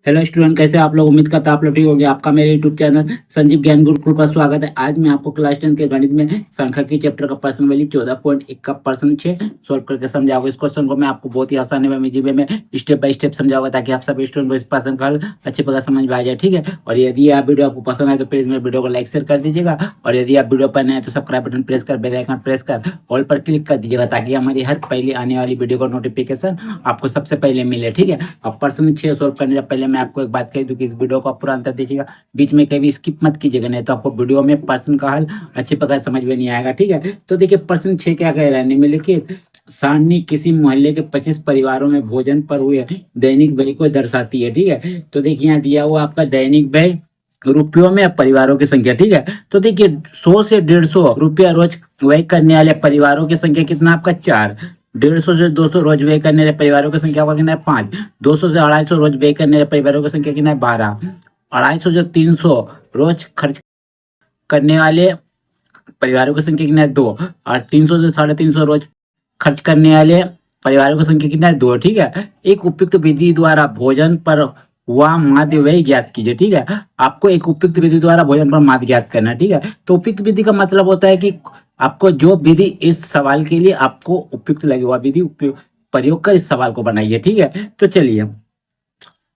Hello student, कैसे आप लोग? उम्मीद करता आप लोग ठीक होंगे। आपका मेरे यूट्यूब चैनल संजीव ज्ञान गुरुकुल पर स्वागत है। आज मैं आपको क्लास 10 के गणित में सांख्यिकी चैप्टर का प्रश्न वाली 14.1 का प्रश्न 6 सोल्व करके समझाऊंगा। इस क्वेश्चन को मैं आपको बहुत ही आसानी में इजी वे में स्टेप बाय स्टेप समझाऊंगा, ताकि आप सभी स्टूडेंट को इस प्रश्न का हल अच्छी प्रकार समझ में आ जाए। ठीक है, और यदि आप वीडियो आपको पसंद आए तो प्लीज मेरे वीडियो को लाइक शेयर कर दीजिएगा, और यदि आप वीडियो पर नए हैं तो सब्सक्राइब बटन प्रेस कर बेल आइकन प्रेस कर ऑल पर क्लिक कर दीजिएगा, ताकि हमारी हर पहले आने वाली वीडियो का नोटिफिकेशन आपको सबसे पहले मिले। ठीक है, अब प्रश्न 6 सोल्व करने से पहले मैं आपको एक बात कह दूं कि इस वीडियो को पूरा अंतर देखिएगा, बीच में कभी स्किप मत कीजिएगा, नहीं तो आपको वीडियो में प्रश्न का हल अच्छी प्रकार समझ में नहीं आएगा। ठीक है, तो देखिए प्रश्न 6 क्या कह रहा है, निम्नलिखित सारणी किसी मोहल्ले के 25 परिवारों में भोजन पर हुए दैनिक व्यय को दर्शाती है। ठीक है, तो देखिए यहाँ दिया हुआ आपका दैनिक व्यय रुपयों में परिवारों की संख्या। ठीक है, तो देखिए 100 से 150 रुपया रोज व्यय करने वाले परिवारों की संख्या कितना आपका 4, 150 से 200 रोज व्यय करने वाले परिवारों की संख्या कितना है 5, 200 से 250 रोज व्यय करने वाले परिवारों की संख्या कितना है 12, 250 से 300 रोज खर्च करने वाले परिवारों की संख्या कितना है 2, और 300 से 350 रोज खर्च करने वाले परिवारों की संख्या कितना है 2। ठीक है, एक उपयुक्त विधि द्वारा भोजन पर हुआ माध्य व्यय ज्ञात कीजिए। ठीक है, आपको एक उपयुक्त विधि द्वारा भोजन पर माध्य ज्ञात करना है। ठीक है, तो उपयुक्त विधि का मतलब होता है कि आपको जो विधि इस सवाल के लिए आपको उपयुक्त लगे वह विधि प्रयोग कर इस सवाल को बनाइए। ठीक है, तो चलिए,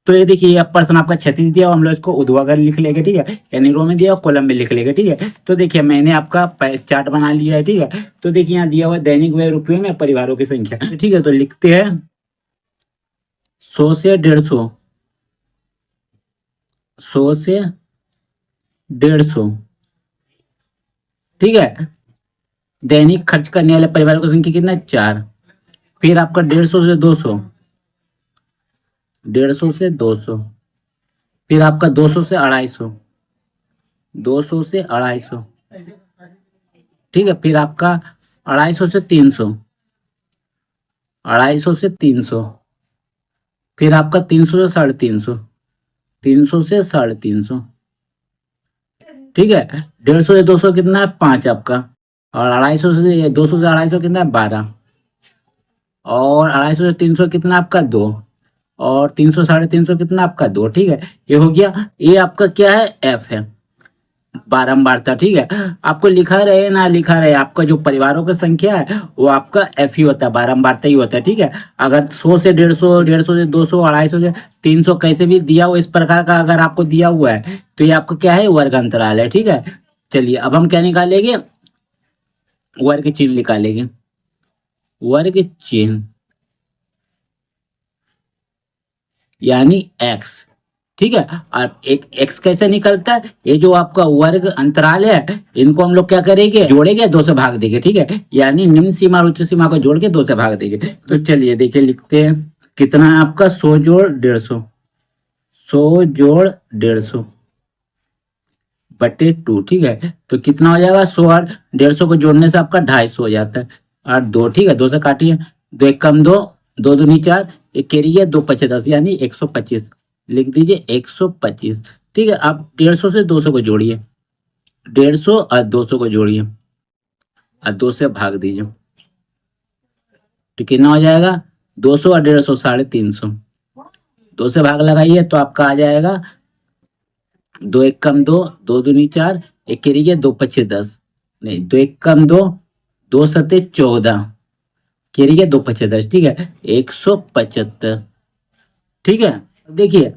तो ये देखिए यह प्रश्न आपका 36 दिया, हम लोग इसको ऊर्ध्वाधर लिख लेंगे। ठीक है, यानी रो में दिया और कॉलम में लिख लेंगे। ठीक है, तो देखिए मैंने आपका चार्ट बना लिया है। ठीक है, तो देखिए यहाँ दिया हुआ दैनिक व्यय रुपयों में परिवारों की संख्या। ठीक है, तो लिखते हैं 100 से 150, 100 से 150। ठीक है, दैनिक खर्च करने वाले परिवारों की संख्या कितना है 4, फिर आपका 150 से 200, 150 से 200, फिर आपका 200 से 250, 200 से 250। ठीक है, फिर आपका 250 से 300, 250 से 300, फिर आपका 300 से 350, 300 से 350। ठीक है, 150 से 200 कितना है 5 आपका, और 250 से 200 से 250 कितना है 12, और 250 से 300 कितना आपका 2, और 300 350 कितना आपका 2। ठीक है, ये हो गया। ये आपका क्या है एफ है, बारंबारता। ठीक है, आपको लिखा रहे ना लिखा रहे, आपका जो परिवारों की संख्या है वो आपका एफ ही होता है, बारंबारता ही होता है। ठीक है, अगर 100 से 150, 150 से 200, 250 से 300 कैसे भी दिया हो इस प्रकार का अगर आपको दिया हुआ है तो ये आपका क्या है वर्ग अंतराल है। ठीक है, चलिए अब हम क्या निकालेंगे, वर्ग चिन्ह निकालेंगे, वर्ग चिन्ह यानी एक्स। ठीक है, और एक एक्स कैसे निकलता है, ये जो आपका वर्ग अंतराल है इनको हम लोग क्या करेंगे जोड़ेंगे, 2 से भाग देंगे। ठीक है, यानी निम्न सीमा और उच्च सीमा को जोड़ के 2 से भाग देंगे। तो चलिए देखिए लिखते हैं कितना है आपका 100 जोड़ 150, 100 जोड़ 150 बटे 2। ठीक है, तो कितना हो जाएगा 100 और 150 को जोड़ने से आपका 250 हो जाता है, और 2। ठीक है, 2 से काटिए, 2 एक कम 2, 2 दूनी 4, एक कैरी 2 पचे 10 यानी 125 लिख दीजिए 125। ठीक है, आप 150 से 200 को जोड़िए, 150 और 200 को जोड़िए और 2 से भाग दीजिए, तो कितना हो जाएगा 200 और 150 350, 2 से भाग लगाइए तो आपका आ जाएगा 2 एक कम 2, 2 दूनी 4, एक कैरी 2 पचे 10, नहीं 2 एक कम 2, 2 सते 14, कैरी 2 पचे 10। ठीक है, 175। ठीक है, देखिए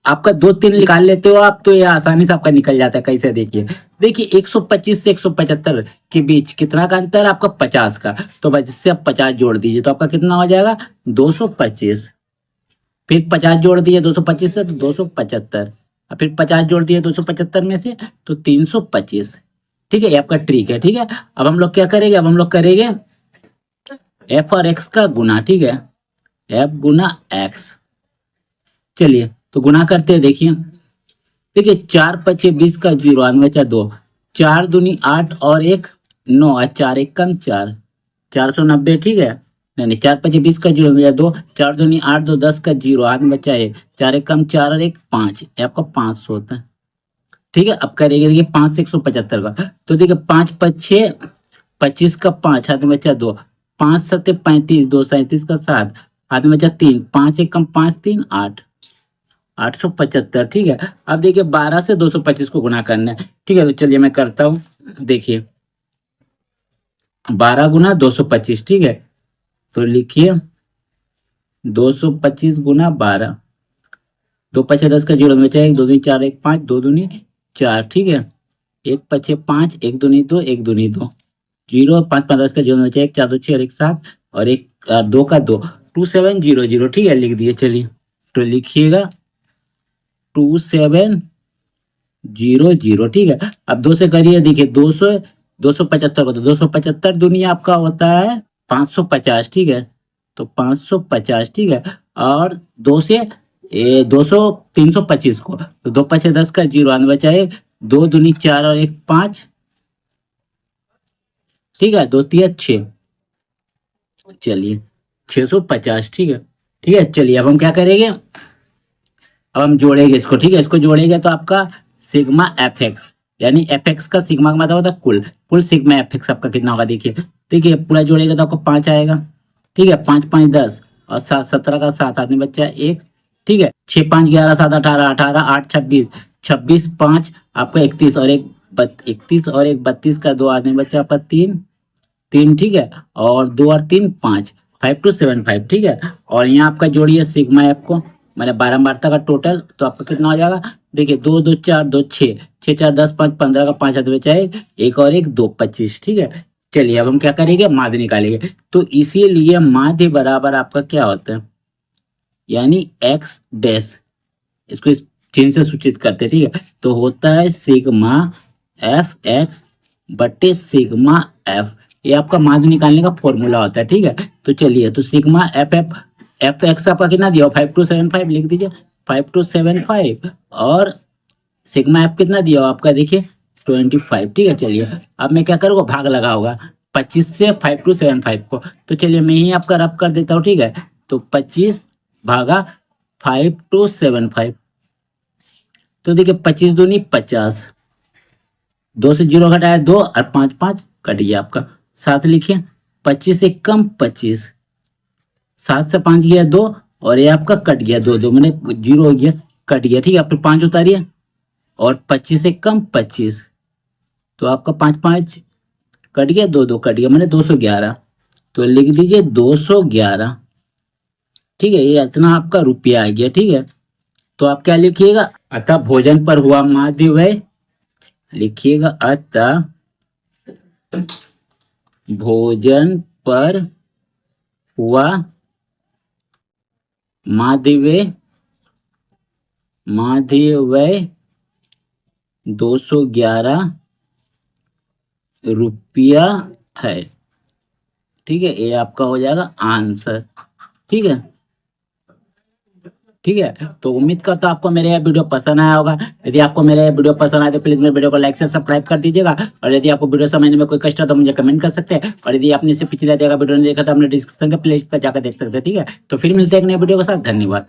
आपका 2 3 निकाल लेते हो आप तो ये आसानी से आपका निकल जाता है। कैसे देखिए, देखिए 125 से 175 के बीच कितना का अंतर है आपका 50 का, तो बस इससे आप 50 जोड़ दीजिए तो आपका कितना हो जाएगा 225, फिर 50 जोड़ दिए 225 से तो 275, और फिर 50 जोड़ दिए 275 में से तो 325। ठीक है, ये आपका ट्रिक है। ठीक है, अब हम लोग क्या करेंगे, अब हम लोग करेंगे एफ और एक्स का गुना। ठीक है, एफ गुना एक्स। चलिए तो गुना करते हैं, देखिए देखिए 4 पचे 20 का 0 और बचा 2, 4 दूनी 8 और 1 9 और 4 एक कम 4, 490। ठीक है, नहीं 4 पचे 20 का 0 बचा 2, 4 दूनी 8 2 10 का 0 हाथ में बचा 1, 4 एक कम 4 और 1 5, ये आपका 500 होता है। ठीक है, अब करेंगे देखिए 5 से 175 का, तो देखिए 5 पचे 25 का 5 हाथ में बचा 2, 5 सत्ते 35, 2 37 का 7 हाथ में बचा 3, 5 एक कम 5 3 8, 875, ठीक है। अब देखिए 12 से 225 को गुना करना है, ठीक है। तो चलिए मैं करता हूँ। देखिए 12 गुना 225, ठीक है। तो लिखिए 225 गुना 12, 2 5 10 का जीरो में बचा 1 2 दूनी 4 1 5 2 दूनी 4, ठीक है। 1 5 5 1 दूनी 2 1 दूनी 2, जीरो 5 5 10 का जीरो में बचा 1 4 2 6 और 1 7 और 1 2 का 2, 2700, ठीक है। लिख दिए। चलिए तो लिखिएगा 2700, ठीक है। अब 2 से करिए, देखिए 275 को, तो 275 दुनिया आपका होता है 550, ठीक है। तो 550, ठीक है। और 2 से 325 को, तो 2 5 10 का जीरो आने बचा है 2 दूनी 4 और 1 5, ठीक है। 2 3 6, चलिए 650, ठीक है। ठीक है, चलिए अब हम क्या करेंगे, अब हम जोड़ेंगे इसको, ठीक है। इसको जोड़ेंगे तो आपका सिग्मा एफ एक्स, यानी एफ एक्स का सिग्मा का मतलब होता है कुल, कुल सिग्मा एफ एक्स आपका कितना होगा, देखिए। देखिए पूरा जोड़ेगा तो आपको 5 आएगा, ठीक है। 5 5 10 और 7 17 का 7 आदमी बच्चा 1, ठीक है। 6 5 11 7 18 18 8 26 26 5 आपका 31 और 1 31 और 1 32 का 2 आदमी बच्चा आपका 3 3, ठीक है। और 2 और 3 5, 5275, ठीक है। और यहाँ आपका जोड़िए सिग्मा एफ को, मैंने बारंबारता का टोटल, तो आपका कितना हो जाएगा, देखिए 2 2 4 2 6 6 4 10 5 15 का 5 हाथ बचा है 1 और 1 2 25, ठीक है। चलिए अब हम क्या करेंगे, माध्य निकालेंगे। तो इसीलिए माध्य बराबर आपका क्या होता है, यानी एक्स डैश, इसको इस चिन्ह से सूचित करते हैं, ठीक है। तो होता है सिग्मा एफ एक्स बटे सिग्मा एफ, ये आपका माध्य निकालने का फॉर्मूला होता है, ठीक है। तो चलिए, तो sigma F F F x आपका कितना दिया, 5275 लिख दीजिए, 5275, और सिग्मा एफ कितना दिया हो आपका, देखिए 25, ठीक है। चलिए अब मैं क्या करूँगा, भाग लगा होगा 25 से 5275 को, तो चलिए मैं ही आपका रब कर देता हूँ, ठीक है। तो 25 भागा 5275, तो देखिए 25 दूनी 50, 2 से 0 घटाया 2 और 5 5 कट गया आपका 7, लिखिए 25 से कम 25, 7 से 5 गया 2 और ये आपका कट गया 2 2 मैंने 0 हो गया, कट गया, ठीक है। फिर 5 उतारिए और 25 से कम 25, तो आपका 5 5 कट गया 2 2 कट गया, मैंने 211, तो लिख दीजिए 211, ठीक है। ये इतना आपका रुपया आ गया, ठीक है। तो आप क्या लिखिएगा, अतः भोजन पर हुआ माध्य व्यय, लिखिएगा अतः भोजन पर हुआ माध्य व्यय 211 रुपया है, ठीक है। ये आपका हो जाएगा आंसर, ठीक है। ठीक है, तो उम्मीद करता हूँ आपको मेरे यह वीडियो पसंद आया होगा। यदि आपको मेरा यह वीडियो पसंद आए तो प्लीज मेरे वीडियो को लाइक से सब्सक्राइब कर दीजिएगा, और यदि आपको वीडियो समझने में कोई कष्ट है तो मुझे कमेंट कर सकते हैं, और यदि आपने इससे पिछले वीडियो नहीं देखा तो हमने डिस्क्रिप्शन के प्लेलिस्ट पर जाकर देख सकते हैं, ठीक है। तो फिर मिलते हैं एक नए वीडियो के साथ, धन्यवाद।